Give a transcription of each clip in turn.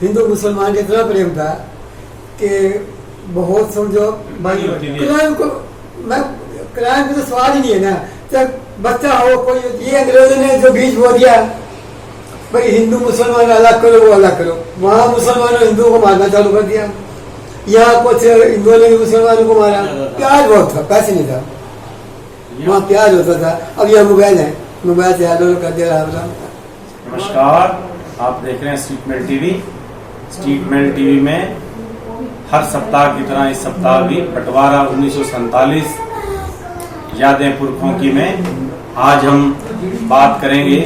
हिंदू मुसलमान के इतना प्रेम था कि बहुत समझो भाई क्राइम को मैं क्राइम का तो सवाल ही नहीं है ना। जब बच्चा हो कोई ये अंग्रेजों ने जो बीज बो दिया भाई हिंदू मुसलमान अलग करो वो अलग करो, वहाँ मुसलमानों हिंदुओं को मारना चालू कर दिया। यहाँ कुछ हिंदुओं ने मुसलमानों को मारा, प्यार बहुत था, पैसे नहीं था, वहाँ प्यार होता था। अब यह मोबाइल है, मोबाइल से आलो कर दिया। नमस्कार, आप देख रहे हैं street mail TV. Street mail TV में हर सप्ताह की तरह इस सप्ताह भी बंटवारा 1947 यादें पुरखों की में आज हम बात करेंगे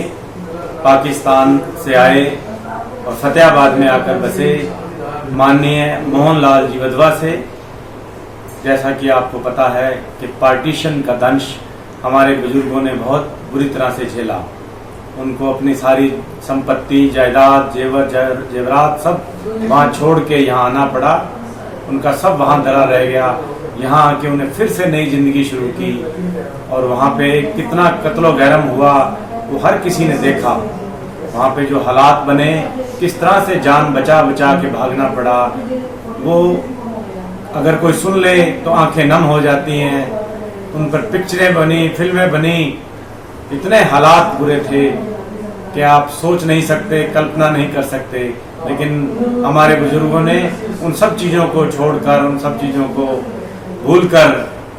पाकिस्तान से आए और फतेहाबाद में आकर बसे माननीय मोहनलाल जी वधवा से। जैसा कि आपको पता है कि पार्टीशन का दंश हमारे बुजुर्गों ने बहुत बुरी तरह से झेला। उनको अपनी सारी संपत्ति, जायदाद, जेवरात सब वहाँ छोड़ के यहाँ आना पड़ा। उनका सब वहाँ धरा रह गया। यहाँ आके उन्हें फिर से नई जिंदगी शुरू की और वहाँ पे कितना कत्लो गैरम हुआ वो हर किसी ने देखा। वहाँ पे जो हालात बने, किस तरह से जान बचा बचा के भागना पड़ा, वो अगर कोई सुन ले तो आंखें नम हो जाती हैं। उन पर पिक्चरें बनी, फिल्में बनी, इतने हालात बुरे थे कि आप सोच नहीं सकते, कल्पना नहीं कर सकते। लेकिन हमारे बुजुर्गों ने उन सब चीज़ों को छोड़कर, उन सब चीज़ों को भूलकर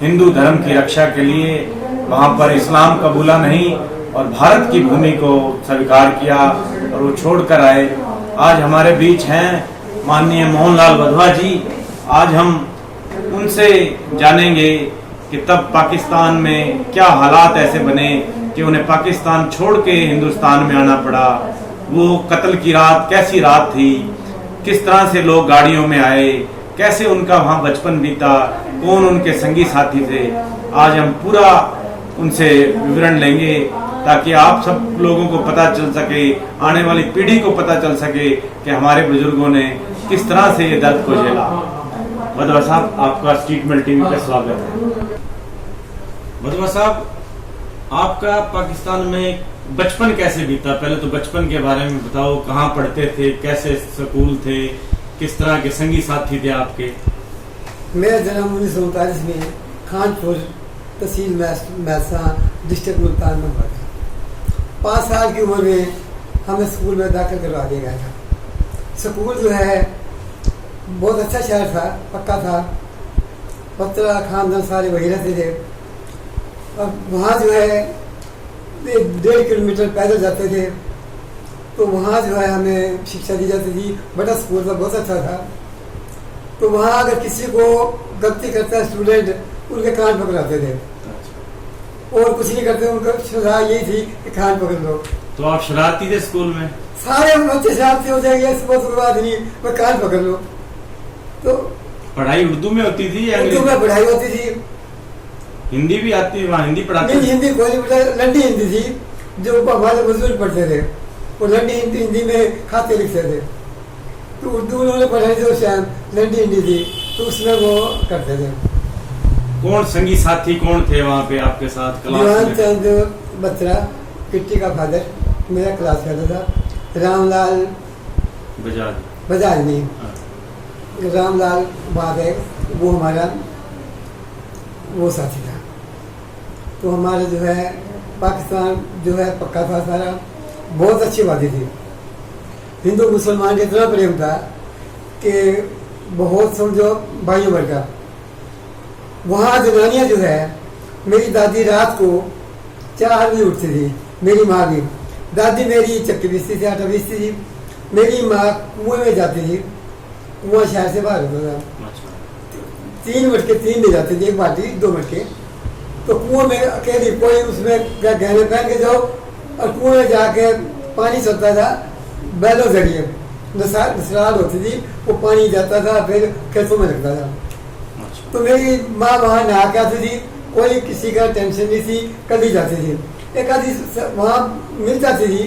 हिंदू धर्म की रक्षा के लिए वहाँ पर इस्लाम कबूला नहीं और भारत की भूमि को स्वीकार किया और वो छोड़कर आए। आज हमारे बीच हैं माननीय मोहनलाल वधवा जी। आज हम उनसे जानेंगे कि तब पाकिस्तान में क्या हालात ऐसे बने कि उन्हें पाकिस्तान छोड़ के हिंदुस्तान में आना पड़ा। वो कत्ल की रात कैसी रात थी, किस तरह से लोग गाड़ियों में आए, कैसे उनका वहाँ बचपन बीता, कौन उनके संगी साथी थे। आज हम पूरा उनसे विवरण लेंगे ताकि आप सब लोगों को पता चल सके, आने वाली पीढ़ी को पता चल सके कि हमारे बुजुर्गों ने किस तरह से ये दर्द को झेला। वधवा साहब, आपका स्ट्रीट मेल टीवी पे स्वागत है। वधवा साहब, आपका पाकिस्तान में बचपन कैसे बीता? पहले तो बचपन के बारे में बताओ, कहाँ पढ़ते थे, कैसे स्कूल थे, किस तरह के संगी साथी थे आपके? मेरा जन्म 1939 में खानपुर तहसील मैसा डिस्ट्रिक्ट मुल्तान में हुआ था। 5 साल की उम्र में हमें स्कूल में दाखिल करवा दिया गया था। स्कूल जो है बहुत अच्छा शहर था, पक्का था, पत्रा खानदान सारे वही रहते थे। अब वहाँ जो है 1.5 किलोमीटर पैदल जाते थे, तो वहाँ जो है हमें शिक्षा दी जाती थी। बड़ा स्कूल था, बहुत अच्छा था। तो वहाँ अगर किसी को गलती करता है स्टूडेंट, उनके कान पकड़ाते थे और कुछ नहीं करते। उनका सजा यही थी कि कान पकड़ लो। तो आप शरारती थे स्कूल में? सारे बच्चे शरारती हो जाएंगे, सुबह बाद नहीं, मैं कान पकड़ लो। तो पढ़ाई उर्दू में होती थी या उर्दू में पढ़ाई होती थी? हिंदी भी आती है? वहाँ हिंदी पढ़ाते? नहीं, हिंदी कोई लंडी हिंदी थी जो हमारे बुजुर्ग पढ़ते थे। वो लंडी हिंदी में खाते लिखते थे। तो उर्दू उन्होंने पढ़ाई जो शायद लंडी हिंदी थी, तो उसमें वो करते थे। कौन संगी साथी कौन थे वहाँ पे आपके साथ क्लास में? चंद बत्रा, किट्टी का फादर मेरा क्लास करता था। रामलाल बजाज नहीं, रामलाल बाद है, वो हमारा वो साथी था। तो हमारा जो है पाकिस्तान जो है पक्का था सारा, बहुत अच्छी बातें थी। हिंदू मुसलमान के इतना प्रेम था कि बहुत समझो भाइयों भर का। वहाँ जनानियाँ जो है, मेरी दादी रात को 4 बजे उठती थी, मेरी माँ भी। दादी मेरी चक्की पीसती थी, आटा पीसती थी। मेरी माँ कुएं में जाती थी, कुआं शहर से बाहर होता था। 3 मटके 3 ले जाते थे, 1 बाल्टी 2 मटके। तो कुएं में अकेली, कोई उसमें गहने पहन के जाओ और कुएं में जाके पानी चलता था बैलों जरिए, नसराल होती थी, वो पानी जाता था फिर खेतों में लगता था। तो मेरी माँ वहाँ नहा के आती थी, कोई किसी का टेंशन नहीं थी, कभी जाती थी। एक आधी वहाँ मिल जाती थी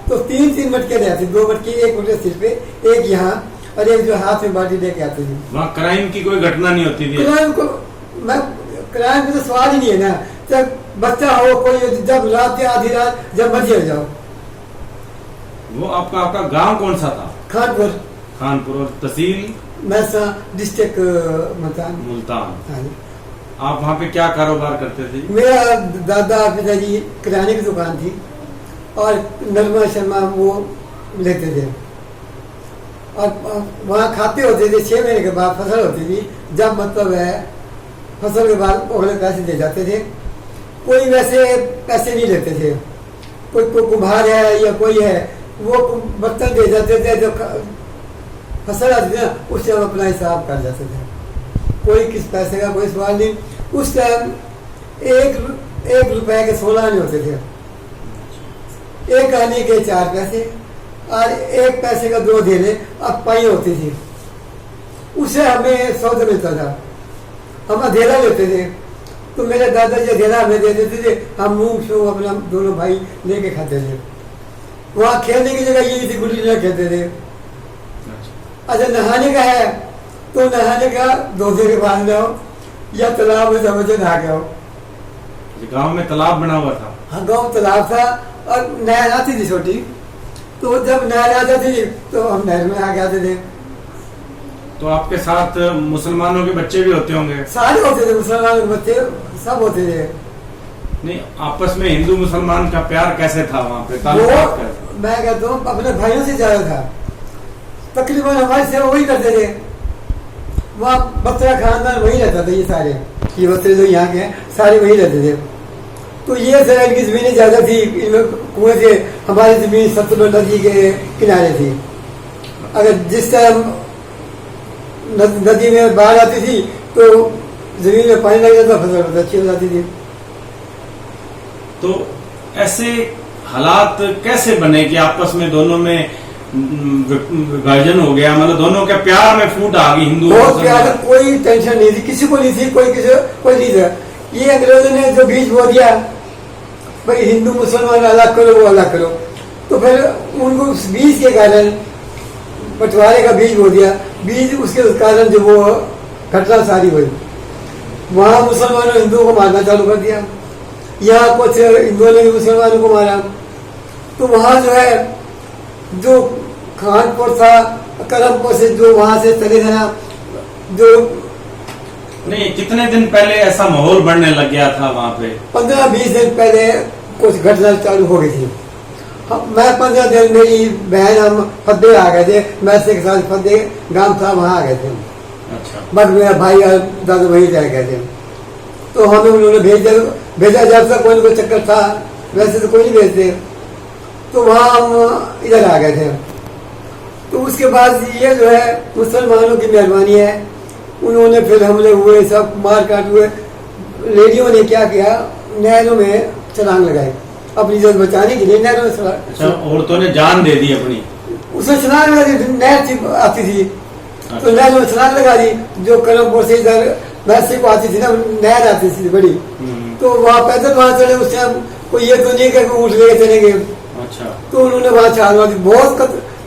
तो 3-3 मटके ले आती, 2 मटके, 1 मटके सिर पे, 1 यहाँ और 1 जो हाथ में बाल्टी लेके आती थी। वहाँ क्राइम की कोई घटना नहीं होती थी? क्राइम का तो सवाल ही नहीं है ना। जब बच्चा हो कोई, जब रात या आधी रात जब मर्जी हो जाओ। वो आपका गांव कौन सा था? खानपुर। खानपुर। और तहसील? मैसा, डिस्ट्रिक्ट मुल्तान। मुल्तान। हाँ जी। आप वहाँ पे क्या कारोबार करते थे? मेरा दादा पिताजी किराने की दुकान थी और नरमा शर्मा वो लेते थे। और वहाँ खाते होते थे, 6 महीने के बाद फसल होती थी, जब मतलब है फसल के बाद अगले पैसे दे जाते थे। कोई वैसे पैसे नहीं लेते थे, कोई कुम्हार है या कोई है वो बर्तन दे जाते थे, जो फसल आती थी ना उससे हम अपना हिसाब कर जाते थे। कोई किस पैसे का कोई सवाल नहीं। उस टाइम 1 रुपए के 16 आने होते थे, 1 आने के 4 पैसे और 1 पैसे का 2 धेले अब पाई होती थी। उससे हमें सौदा मिलता था, हम अधेला लेते थे। तो मेरे दादाजी अधेला हमें दे देते थे, हम मूंग शो अपना दोनों भाई लेके खाते थे। वहाँ खेलने की जगह यही थी, गुल्ली डंडा खेलते थे। अच्छा नहाने का है तो नहाने का 2 दिन के बाद में आओ या तालाब में समझे नहा के आओ। गांव में तालाब बना हुआ था? हाँ गांव तालाब था और नहर आती थी छोटी, तो जब नहर आ जाती थी तो हम नहर में आ जाते थे। तो आपके साथ मुसलमानों के बच्चे भी होते होंगे? सारे होते थे, मुसलमानों के बच्चे सब होते थे। नहीं, आपस में हिंदू मुसलमान का प्यार कैसे था वहाँ पे? मैं कहता हूँ अपने भाइयों से ज्यादा था। तकरीबन हमारे से वही करते थे। वहाँ बत्रा खानदान वही रहता था, ये सारे ये बच्चे जो यहाँ के हैं सारे वही रहते थे। तो ये जरा इनकी जमीनें ज्यादा थी, इनमें कुएं थे। हमारी जमीन सतलुज नदी के किनारे थी। अगर जिस टाइम नदी में बाढ़ आती थी तो जमीन में पानी लग जाता, फसल बहुत अच्छी हो जाती थी। तो ऐसे हालात कैसे बने कि आपस में दोनों में विभाजन हो गया? मतलब दोनों के प्यार में फूट आ गई? हिंदू बहुत प्यार, कोई टेंशन नहीं थी, किसी को नहीं थी, कोई नहीं था। ये अंग्रेजों ने जो बीज बो दिया भाई हिंदू मुसलमान अलग करो, वो अलग करो, तो फिर उनको उस बीज के कारण बंटवारे का बीज बो दिया। बीज उसके कारण जो वो घटना सारी हुई, वहाँ मुसलमानों हिंदुओं को मारना चालू कर दिया, यहाँ कुछ हिंदुओं ने भी मुसलमानों को मारा। तो वहाँ जो है जो खानपुर था, करमपुर से जो वहाँ से चले थे ना, जो नहीं, कितने दिन पहले ऐसा माहौल बनने लग गया था वहाँ पे? 15-20 दिन पहले कुछ घटना चालू हो गई थी। मैं 15 दिन, मेरी बहन, हम फद्दे आ गए थे, मैसे के साथ फद्दे गांव था वहाँ आ गए थे। अच्छा। बस मेरा भाई और दादा वहीं रह गए थे। तो हमें उन्होंने भेजा जब तक कोई न चक्कर था, वैसे तो कोई नहीं भेजते। तो वहाँ हम इधर आ गए थे। तो उसके बाद ये जो है मुसलमानों की मेहरबानी है, उन्होंने फिर हमले हुए, सब मार काट हुए। लेडियों ने क्या किया, नहरों में छलांग लगाई अपनी जान बचाने के लिए। नहरों में अच्छा, औरतों ने जान दे दी अपनी? उसमें छलांग लगा दी, नहर आती थी तो नहर में छलांग लगा दी। जो करमपुर से इधर वैसे को आती थी ना, नहर आती थी बड़ी, तो वहाँ पैदल वहाँ चले। उस टाइम कोई ये तो नहीं कि ऊँट लेके चलेंगे। अच्छा। तो उन्होंने वहाँ छाल मारी, बहुत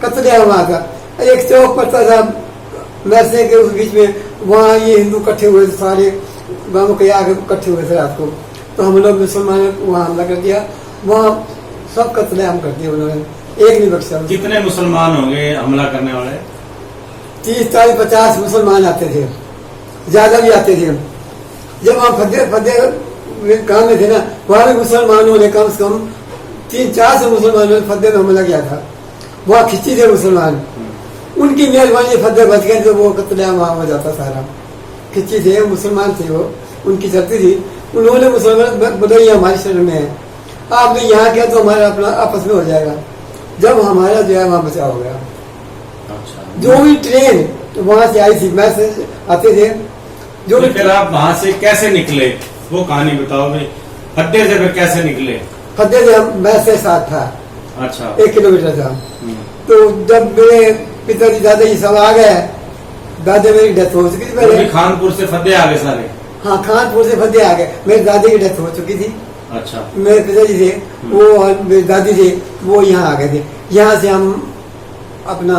कतले वहाँ का। एक चौक पड़ता था मैसे के उस बीच में, वहाँ ये हिंदू इकट्ठे हुए थे, सारे गाँव के आगे इकट्ठे हुए थे रात को। तो हम लोग मुसलमानों को वहाँ हमला कर दिया, वहाँ सब कत्लेआम कर दिया उन्होंने, एक नहीं बख्शा। कितने मुसलमान होंगे हमला करने वाले? 30-40-50 मुसलमान आते थे, ज्यादा भी आते थे। जब हम फद्दे गाँव में थे ना, वहाँ भी मुसलमानों ने कम से कम 300-400 मुसलमानों ने फद्दे में हमला किया था। वहाँ खिंची थे मुसलमान, उनकी मेहरबानी फद्दे बच गए, तो वो कत्लेआम वहाँ हो जाता सारा। खिंची थे, मुसलमान थे, वो उनकी चलती थी। उन्होंने मुसलमान बताइए हमारे शरीर में है, आपने यहाँ किया तो हमारा अपना आपस में हो जाएगा। जब हमारा जो है वहाँ बचाव हो गया। अच्छा। जो भी ट्रेन वहाँ से आई थी, मैसेज आते थे जो भी। फिर आप वहाँ से कैसे निकले, वो कहानी बताओ भाई। फद्दे से फिर कैसे निकले? फद्दे से हम मैसेज साथ था। अच्छा। 1 किलोमीटर था। तो जब मेरे पिताजी दादाजी सब आ गए, दादा मेरी डेथ हो चुकी थी पहले। खानपुर से फद्दे आ गए सारे? हाँ, खानपुर से फद्दे आ गए। मेरे दादी की डेथ हो चुकी थी। अच्छा। मेरे पिताजी थे वो और मेरी दादी थे वो यहाँ आ गए थे। यहाँ से हम अपना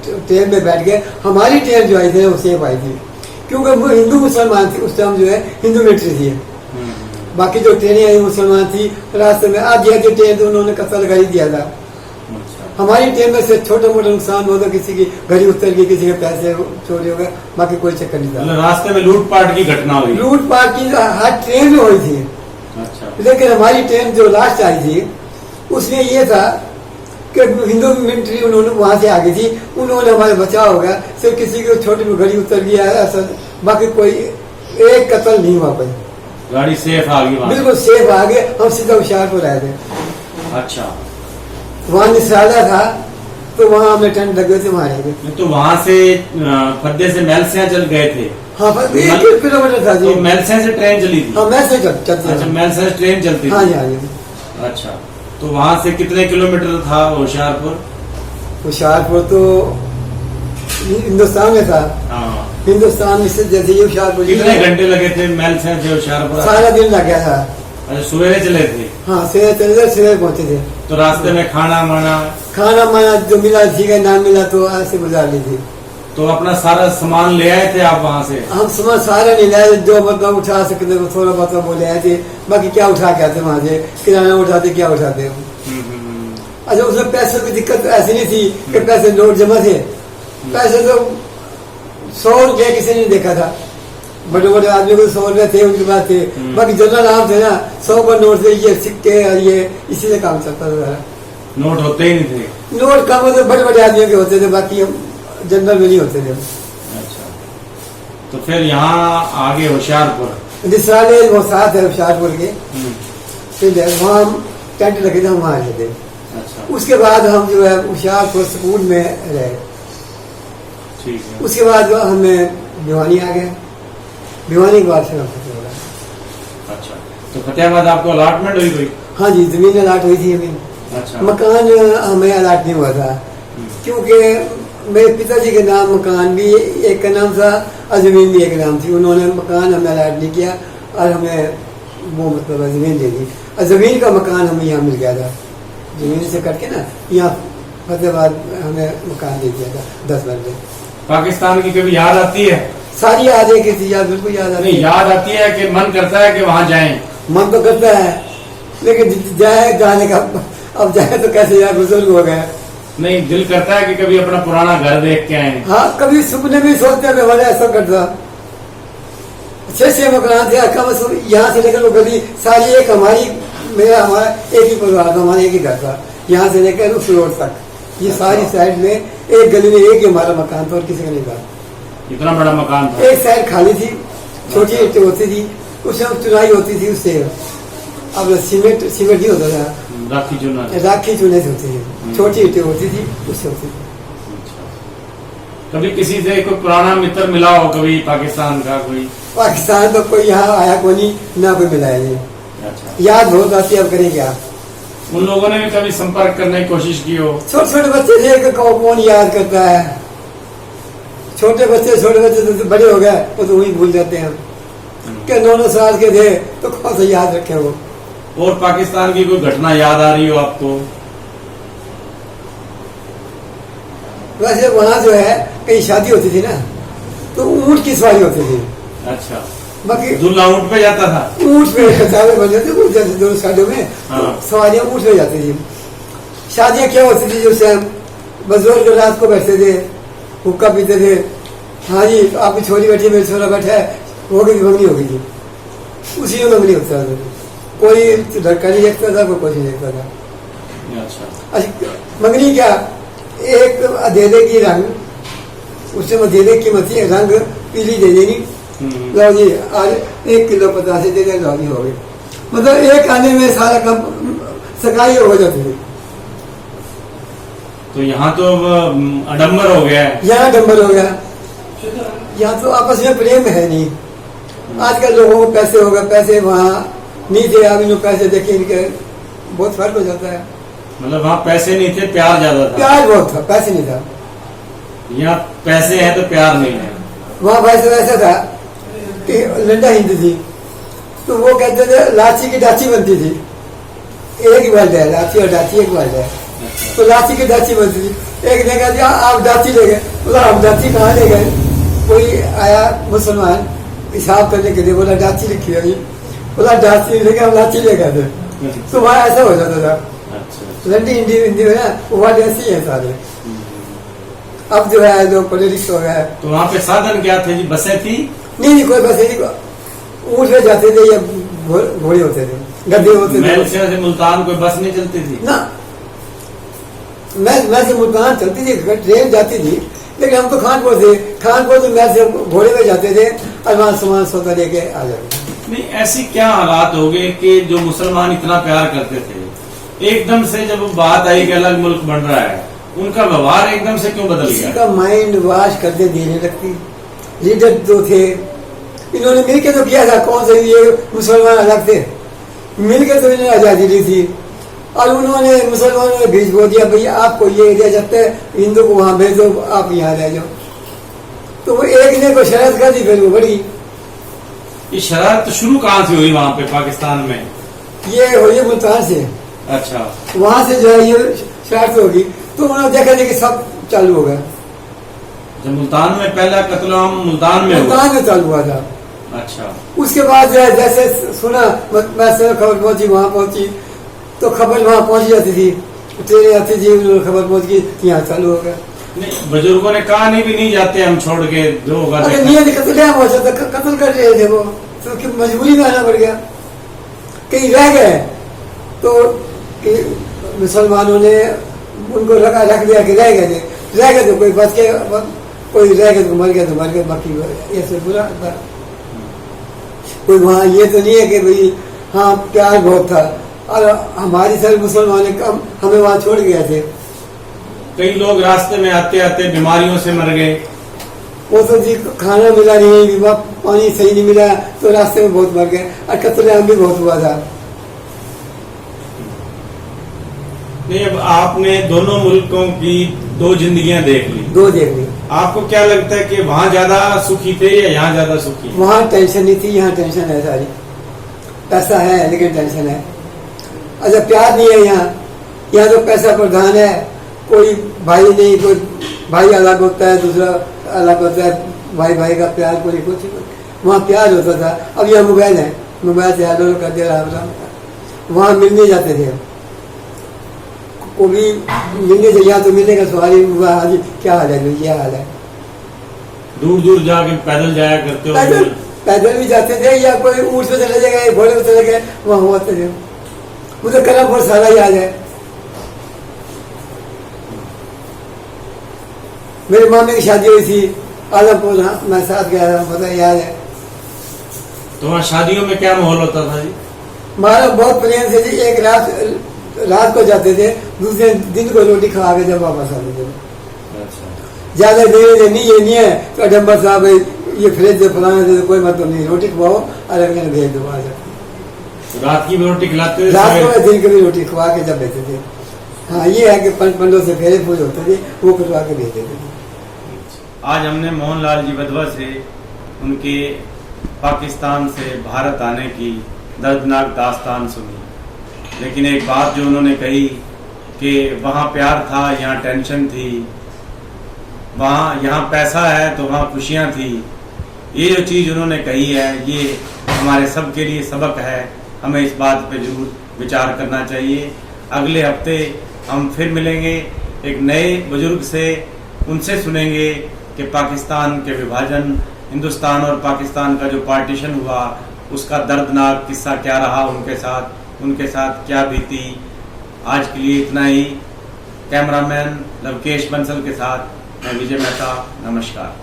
ट्रेन में बैठ गए। हमारी ट्रेन जो आई थी वो सेफ आई थी, क्योंकि वो हिंदू मुसलमान थी उस टाइम, जो है हिंदू मिलिट्री थी। बाकी जो ट्रेनें आई मुसलमान थी। रास्ते में आधी ट्रेन तो उन्होंने कत्ल कर ही दिया था। हमारी ट्रेन में से छोटा मोटा नुकसान हो तो किसी की घड़ी उतर गई, किसी के पैसे चोरी हो गए, बाकी कोई चक्कर नहीं था। मतलब रास्ते में लूटपाट की घटना हुई? लूटपाट की हर ट्रेन में हुई थी। अच्छा। लेकिन हमारी ट्रेन जो लास्ट आई थी उसमें ये था कि हिंदू मिलिट्री उन्होंने वहां से आ गई थी, उन्होंने हमारे बचाव हो गया, सिर्फ किसी को छोटी घड़ी उतर गया ऐसा, बाकी कोई एक कत्ल नहीं हुआ। कोई गाड़ी सेफ आ गई? बिल्कुल सेफ आ गए। हम सीधा होशियारपुर आए थे। अच्छा। वहाँ निशाला था तो वहाँ हमने टेंट लगे थे, वहाँ रह गए। तो वहाँ से फद्दे से मेलसिया चल गए थे? हाँ, 1 किलोमीटर था जी। तो मेलसिया से ट्रेन चली थी? हाँ, मेलसिया चलती। अच्छा, मेलसिया से ट्रेन चलती थी? हाँ जी, हाँ जी। अच्छा, तो वहाँ से कितने किलोमीटर था होशियारपुर? होशियारपुर तो हिंदुस्तान में था। हाँ, हिंदुस्तान से जैसे ये होशियारपुर। कितने घंटे लगे थे मेलसिया से होशियारपुर? सारा दिन लग गया था। अच्छा, सवेरे चले थे? हाँ, सवेरे पहुंचे थे। तो रास्ते में खाना माना जो मिला ठीक है, ना मिला तो ऐसे गुजार ली थी। तो अपना सारा सामान ले आए थे आप वहाँ से? हम सामान सारा नहीं लाए, जो मतलब उठा सकते थोड़ा बहुत वो ले आए थे, बाकी क्या उठा के आते वहाँ से, किराना उठाते क्या उठाते हम। अच्छा, उसमें पैसों की दिक्कत ऐसी नहीं थी कि पैसे नोट जमा थे। पैसे तो 100 रुपया किसी ने देखा था, बड़े बड़े आदमी को 100 रुपया थे उनके पास थे, बाकी जनरल आम थे ना, 100 का नोट थे, ये सिक्के और ये इसी से काम चलता था। नोट होते ही नहीं थे? नोट कम होते, बड़े बड़े आदमियों के होते थे, बाकी हम जनरल में नहीं होते थे। अच्छा, तो फिर यहाँ आगे होशियारपुर निसराले वो साथ है होशियारपुर के, फिर वहाँ हम टेंट लगे थे, हम वहाँ आए थे। अच्छा। उसके बाद हम जो है होशियारपुर स्कूल में रहे। ठीक है। उसके बाद हमें भिवानी आ गए। भिवानी के बाद फिर हम फतेह हो गए। अच्छा, तो फतेहाबाद आपको अलॉटमेंट हुई कोई? हाँ जी, जमीन अलाट हुई थी हमें। अच्छा। मकान हमें अलाट नहीं हुआ था, क्योंकि मेरे पिताजी के नाम मकान भी एक का नाम था और जमीन भी एक नाम थी। उन्होंने मकान हमें अलाट नहीं किया और हमें वो मतलब जमीन दे दी, और जमीन का मकान हमें यहाँ मिल गया था। जमीन से कट के ना यहाँ फतेहाबाद हमें मकान दे दिया था 10 मरले। पाकिस्तान की कभी याद आती है? सारी याद है किसी याद, बिल्कुल याद आती है। याद आती है कि मन करता है कि वहाँ जाएं? मन तो करता है, लेकिन जाए जाने का, अब जाए तो कैसे यार, बुजुर्ग हो गए। नहीं, दिल करता है कि कभी अपना पुराना घर देख के आए? हाँ, कभी सपने भी सोचते हैं हमारे ऐसा करता। 6 मकान थे कम से कम, यहाँ से लेकर वो गली सारी एक हमारी, मेरा हमारा एक ही परिवार था, हमारा एक ही घर था, यहाँ से लेकर उस रोड तक ये सारी साइड में एक गली में एक ही हमारा मकान था और किसी का नहीं था। इतना बड़ा मकान था? एक साइड खाली थी, छोटी ईंटें होती थी, उसमें चुनाई होती थी उससे। अब सीमेंट नहीं होता था, राखी चूने से होती थी, छोटी ईंटें होती थी उससे होती थी। कभी किसी से कोई पुराना मित्र मिला हो कभी पाकिस्तान का? कोई पाकिस्तान तो कोई यहाँ आया कोई नहीं, ना कोई मिला है। अच्छा। याद बहुत आती है, अब करें क्या। उन लोगों ने भी कभी संपर्क करने की कोशिश की हो? छोटे छोटे बच्चे थे, कौन याद करता है। छोटे बच्चे तो बड़े हो गए, वो तो वही भूल जाते हैं। क्या 9 साल के थे तो कौन सा याद रखे वो। और पाकिस्तान की कोई घटना याद आ रही हो आपको? वैसे वहाँ जो है कहीं शादी होती थी ना, तो ऊँट की सवारी होती थी। अच्छा। बाकी दूल्हा ऊँट पे जाता था? ऊँट पे चावल बन जाते ऊँट जैसे दोनों शादियों में। हाँ। सवारियाँ ऊँट पे जाती थी। शादियाँ क्या होती थी, जैसे बुजुर्ग रात को बैठते थे, हुक्का पीते थे। हाँ जी, आपकी छोरी बैठी है, मेरी छोरा बैठा है, हो गई मंगनी हो गई थी, उसी में मंगनी होता था। कोई लड़का नहीं देखता था, कोई कुछ नहीं देखता था। अच्छा, मंगनी क्या, एक अधेले की रंग, उससे अधेले की मत रंग पीली दे देनी, लो जी आज 1 किलो 85 दे दे, लो जी हो गई। मतलब एक आने में सारा कम सगाई हो जाती थी। तो यहाँ तो अडम्बर हो गया है। यहाँ डम्बर हो गया, यहाँ तो आपस में प्रेम है नहीं। आजकल लोगों को पैसे हो गए, पैसे वहाँ नहीं थे, अब इन्होंने पैसे देखे इनके बहुत फर्क हो जाता है। मतलब वहाँ पैसे नहीं थे, प्यार ज्यादा था? प्यार बहुत था, पैसे नहीं था। यहाँ पैसे हैं तो प्यार नहीं है। वहाँ वैसा था कि लंडा हिंदी थी, तो वो कहते थे लाची की डाची बनती थी, एक ही वर्ड है, लाची और डाची एक वर्ड है। तो लाची की डाची बनती थी। एक ने कहा दिया आप डाची ले गए, बोला हम डाची कहाँ ले गए। कोई आया मुसलमान हिसाब करने के लिए, बोला डाची लिखी है, बोला डाची लेके हम लाची ले गए थे। तो वहाँ ऐसा हो जाता था। अच्छा। रंडी हिंदी हिंदी है ना, वो वाले ऐसे ही है सारे। अब जो है जो पॉलिटिक्स हो गया है। तो वहाँ पे साधन क्या थे जी? बसें थी? नहीं कोई बसें नहीं, ऊँट पे जाते थे या घोड़े होते थे, गद्दे होते थे। महल से मुल्तान कोई बस नहीं चलती थी ना, मैं से मुल्तान चलती थी, ट्रेन जाती थी, लेकिन हम तो खानपुर थे, खानपुर तो मैं से घोड़े पे जाते थे और वहाँ सामान सौदा लेके आ जाते। नहीं, ऐसी क्या हालात हो गए कि जो मुसलमान इतना प्यार करते थे, एकदम से जब बात आई कि अलग मुल्क बन रहा है, उनका व्यवहार एकदम से क्यों बदल गया? का माइंड वाश करके देने लगती। लीडर जो थे, इन्होंने मिलकर तो किया था, कौन से ये मुसलमान अलग थे, मिलकर तो इन्होंने आजादी दी थी। और उन्होंने मुसलमानों ने भेज बो दिया, भैया आपको ये एरिया जब तक हिंदू को वहां भेज दो, आप यहाँ रह जाओ। तो वो एक ने को शरारत कर दी, फिर वो बड़ी। ये शरारत शुरू कहाँ से हुई वहाँ पे पाकिस्तान में? ये हुई मुल्तान से। अच्छा, वहां से जो है ये शरारत होगी, तो उन्होंने देखा कि सब चालू हो गया। जब मुल्तान में पहला कत्ल आम मुल्तान में चालू हुआ था। अच्छा, उसके बाद जो है जैसे सुना, मैं खबर पहुंची, वहां पहुंची तो खबर वहां पहुंच जाती थी, ट्रेन आती थी, खबर पहुंच गई, यहाँ चालू हो गया। नहीं, बुजुर्गों ने कहा नहीं भी नहीं जाते हम छोड़ के, जो होगा कत्ल कर रहे थे वो, तो मजबूरी में आना पड़ गया। कहीं रह गए तो मुसलमानों ने उनको रख दिया कि रह गए तो कोई बच के, कोई रह गए तो मर गया, बाकी ऐसे बुरा था। कोई वहाँ ये तो नहीं है कि भाई हाँ प्यार बहुत था, और हमारी सारे मुसलमान हमें वहाँ छोड़ गए थे। कई लोग रास्ते में आते आते बीमारियों से मर गए। वो तो जी खाना मिला नहीं, पानी सही नहीं मिला, तो रास्ते में बहुत मर गए, और कत्लेआम भी बहुत हुआ था। नहीं, अब आपने दोनों मुल्कों की दो जिंदगियां देख ली। आपको क्या लगता है कि वहाँ ज्यादा सुखी थे या यहाँ ज्यादा सुखी? वहाँ टेंशन नहीं थी, यहाँ टेंशन है सारी। पैसा है लेकिन टेंशन है। अच्छा, प्यार नहीं है यहाँ तो पैसा प्रधान है, कोई भाई नहीं, कोई भाई अलग होता है, दूसरा अलग होता है, भाई का प्यार कोई कुछ। वहाँ प्यार होता था, अब यहाँ मोबाइल है, मोबाइल से हेलो कर दे रहा। वहाँ मिलने जाते थे, वो भी मिलने से, यहाँ तो मिलने का सवाल ही, क्या हाल है, ये हाल है। दूर दूर जाके पैदल जाया करते हो? पैदल भी जाते थे, या कोई ऊँट पे चले गए, घोड़े पे चले गए, वहाँ होते थे। मुझे कलमपुर सारा याद है। मेरे मामे की शादी हुई थी आलमपुर, मैं साथ गया था, पता याद है। तो वहाँ शादियों में क्या माहौल होता था जी? हमारा बहुत प्रेम से जी, एक रात को जाते थे, दूसरे दिन को रोटी खा के जब वापस आते थे। अच्छा, ज्यादा देर नहीं, ये नहीं है तो अडम्बर साहब ये फ्रिज दे फलाना दे, कोई मतलब नहीं, रोटी खवाओ और अगले भेज दो आ जाते। रात की भी रोटी खिलाते थे? रात को दिन की भी रोटी खवा के जब भेजते थे। हाँ, ये है कि पंडों से फेरे फूल होते थे, वो करवा के भेज देते थे। आज हमने मोहनलाल जी वधवा से उनके पाकिस्तान से भारत आने की दर्दनाक दास्तान सुनी, लेकिन एक बात जो उन्होंने कही कि वहाँ प्यार था, यहाँ टेंशन थी, यहाँ पैसा है तो वहाँ खुशियाँ थी। ये जो चीज़ उन्होंने कही है, ये हमारे सब के लिए सबक है, हमें इस बात पे जरूर विचार करना चाहिए। अगले हफ्ते हम फिर मिलेंगे एक नए बुजुर्ग से, उनसे सुनेंगे कि पाकिस्तान के विभाजन, हिंदुस्तान और पाकिस्तान का जो पार्टीशन हुआ, उसका दर्दनाक किस्सा क्या रहा उनके साथ क्या बीती। आज के लिए इतना ही। कैमरामैन लवकेश बंसल के साथ मैं विजय मेहता, नमस्कार।